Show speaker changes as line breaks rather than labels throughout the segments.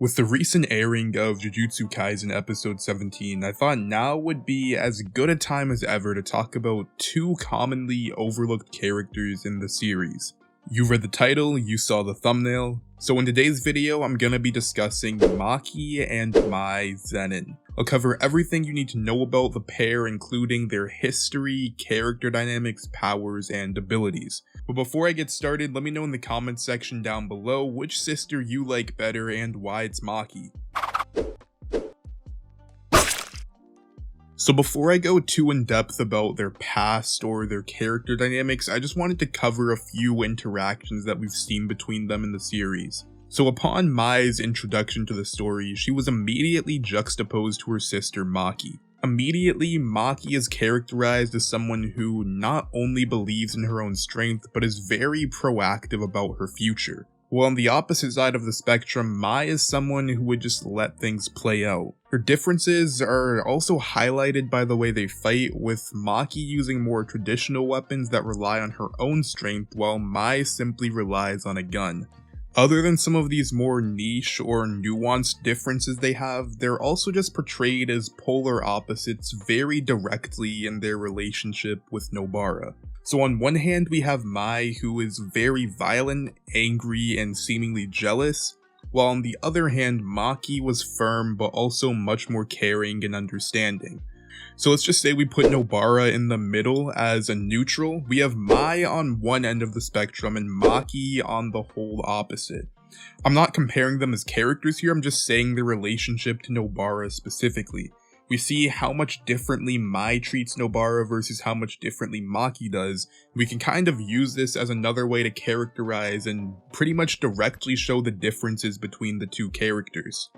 With the recent airing of Jujutsu Kaisen episode 17, I thought now would be as good a time as ever to talk about two commonly overlooked characters in the series. You read the title, you saw the thumbnail, so in today's video I'm gonna be discussing Maki and Mai Zenin. I'll cover everything you need to know about the pair, including their history, character dynamics, powers, and abilities. But before I get started, let me know in the comments section down below which sister you like better and why it's Maki. So before I go too in depth about their past or their character dynamics, I just wanted to cover a few interactions that we've seen between them in the series. So upon Mai's introduction to the story, she was immediately juxtaposed to her sister Maki. Immediately, Maki is characterized as someone who not only believes in her own strength, but is very proactive about her future. While on the opposite side of the spectrum, Mai is someone who would just let things play out. Her differences are also highlighted by the way they fight, with Maki using more traditional weapons that rely on her own strength, while Mai simply relies on a gun. Other than some of these more niche or nuanced differences they have, they're also just portrayed as polar opposites very directly in their relationship with Nobara. So on one hand we have Mai, who is very violent, angry, and seemingly jealous, while on the other hand Maki was firm but also much more caring and understanding. So let's just say we put Nobara in the middle as a neutral. We have Mai on one end of the spectrum and Maki on the whole opposite. I'm not comparing them as characters here, I'm just saying their relationship to Nobara specifically. We see how much differently Mai treats Nobara versus how much differently Maki does. We can kind of use this as another way to characterize and pretty much directly show the differences between the two characters.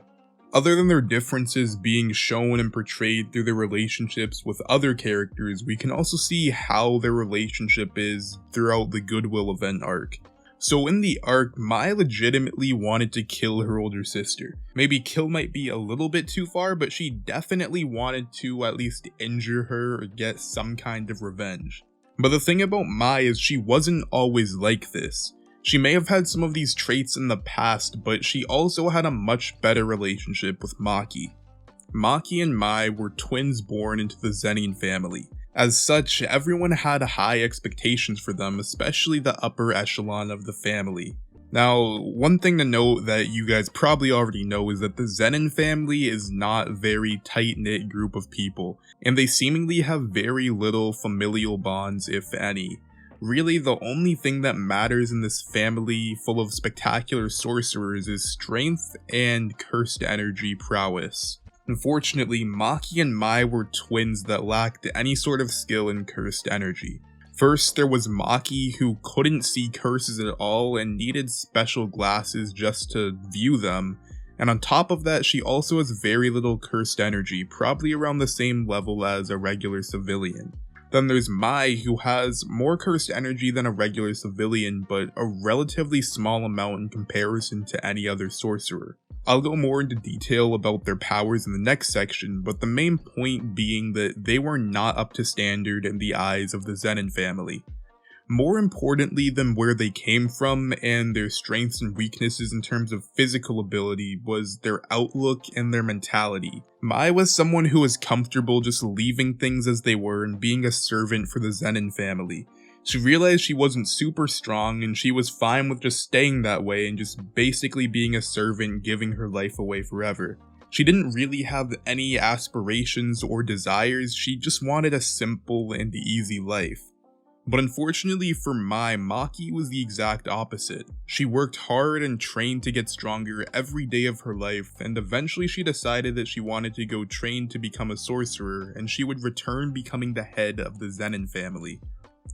Other than their differences being shown and portrayed through their relationships with other characters, we can also see how their relationship is throughout the Goodwill event arc. So in the arc, Mai legitimately wanted to kill her older sister. Maybe kill might be a little bit too far, but she definitely wanted to at least injure her or get some kind of revenge. But the thing about Mai is she wasn't always like this. She may have had some of these traits in the past, but she also had a much better relationship with Maki. Maki and Mai were twins born into the Zenin family. As such, everyone had high expectations for them, especially the upper echelon of the family. Now, one thing to note that you guys probably already know is that the Zenin family is not a very tight-knit group of people, and they seemingly have very little familial bonds, if any. Really, the only thing that matters in this family full of spectacular sorcerers is strength and cursed energy prowess. Unfortunately, Maki and Mai were twins that lacked any sort of skill in cursed energy. First, there was Maki, who couldn't see curses at all and needed special glasses just to view them, and on top of that, she also has very little cursed energy, probably around the same level as a regular civilian. Then there's Mai, who has more cursed energy than a regular civilian, but a relatively small amount in comparison to any other sorcerer. I'll go more into detail about their powers in the next section, but the main point being that they were not up to standard in the eyes of the Zenin family. More importantly than where they came from and their strengths and weaknesses in terms of physical ability was their outlook and their mentality. Mai was someone who was comfortable just leaving things as they were and being a servant for the Zenin family. She realized she wasn't super strong and she was fine with just staying that way and just basically being a servant, giving her life away forever. She didn't really have any aspirations or desires, she just wanted a simple and easy life. But unfortunately for Mai, Maki was the exact opposite. She worked hard and trained to get stronger every day of her life, and eventually she decided that she wanted to go train to become a sorcerer, and she would return becoming the head of the Zenin family.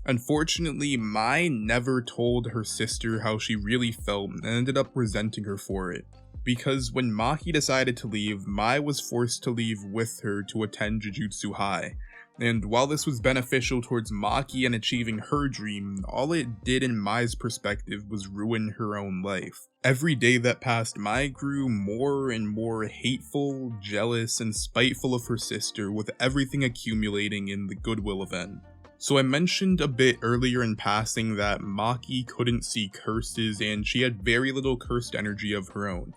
Unfortunately, Mai never told her sister how she really felt and ended up resenting her for it. Because when Maki decided to leave, Mai was forced to leave with her to attend Jujutsu High. And while this was beneficial towards Maki and achieving her dream, all it did in Mai's perspective was ruin her own life. Every day that passed, Mai grew more and more hateful, jealous, and spiteful of her sister, with everything accumulating in the Goodwill event. So I mentioned a bit earlier in passing that Maki couldn't see curses and she had very little cursed energy of her own.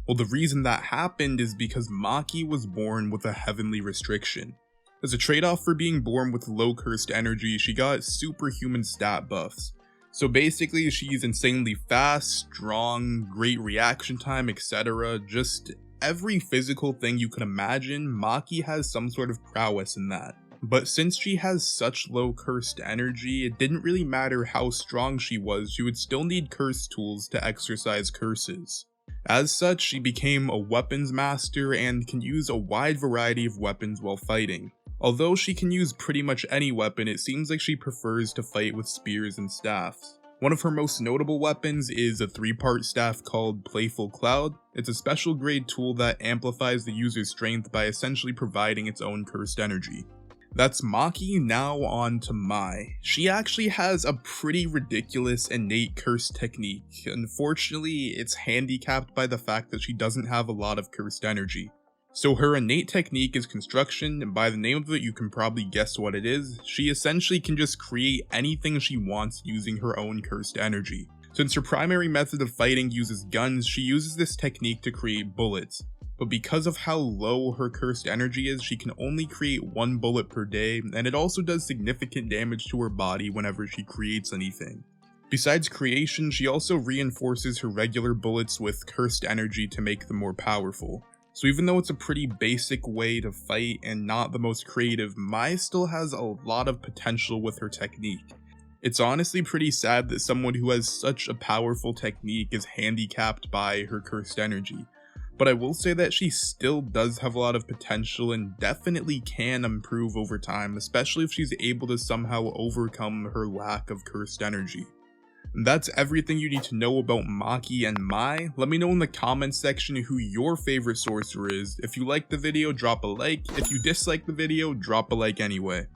Well, the reason that happened is because Maki was born with a heavenly restriction. As a trade-off for being born with low cursed energy, she got superhuman stat buffs. So basically, she's insanely fast, strong, great reaction time, etc. Just every physical thing you can imagine, Maki has some sort of prowess in that. But since she has such low cursed energy, it didn't really matter how strong she was, she would still need curse tools to exercise curses. As such, she became a weapons master and can use a wide variety of weapons while fighting. Although she can use pretty much any weapon, it seems like she prefers to fight with spears and staffs. One of her most notable weapons is a 3-part staff called Playful Cloud. It's a special grade tool that amplifies the user's strength by essentially providing its own cursed energy. That's Maki. Now on to Mai. She actually has a pretty ridiculous innate curse technique. Unfortunately, it's handicapped by the fact that she doesn't have a lot of cursed energy. So her innate technique is construction, and by the name of it you can probably guess what it is. She essentially can just create anything she wants using her own cursed energy. Since her primary method of fighting uses guns, she uses this technique to create bullets. But because of how low her cursed energy is, she can only create 1 bullet per day, and it also does significant damage to her body whenever she creates anything. Besides creation, she also reinforces her regular bullets with cursed energy to make them more powerful. So even though it's a pretty basic way to fight and not the most creative, Mai still has a lot of potential with her technique. It's honestly pretty sad that someone who has such a powerful technique is handicapped by her cursed energy. But I will say that she still does have a lot of potential and definitely can improve over time, especially if she's able to somehow overcome her lack of cursed energy. And that's everything you need to know about Maki and Mai. Let me know in the comments section who your favorite sorcerer is. If you liked the video, drop a like. If you disliked the video, drop a like anyway.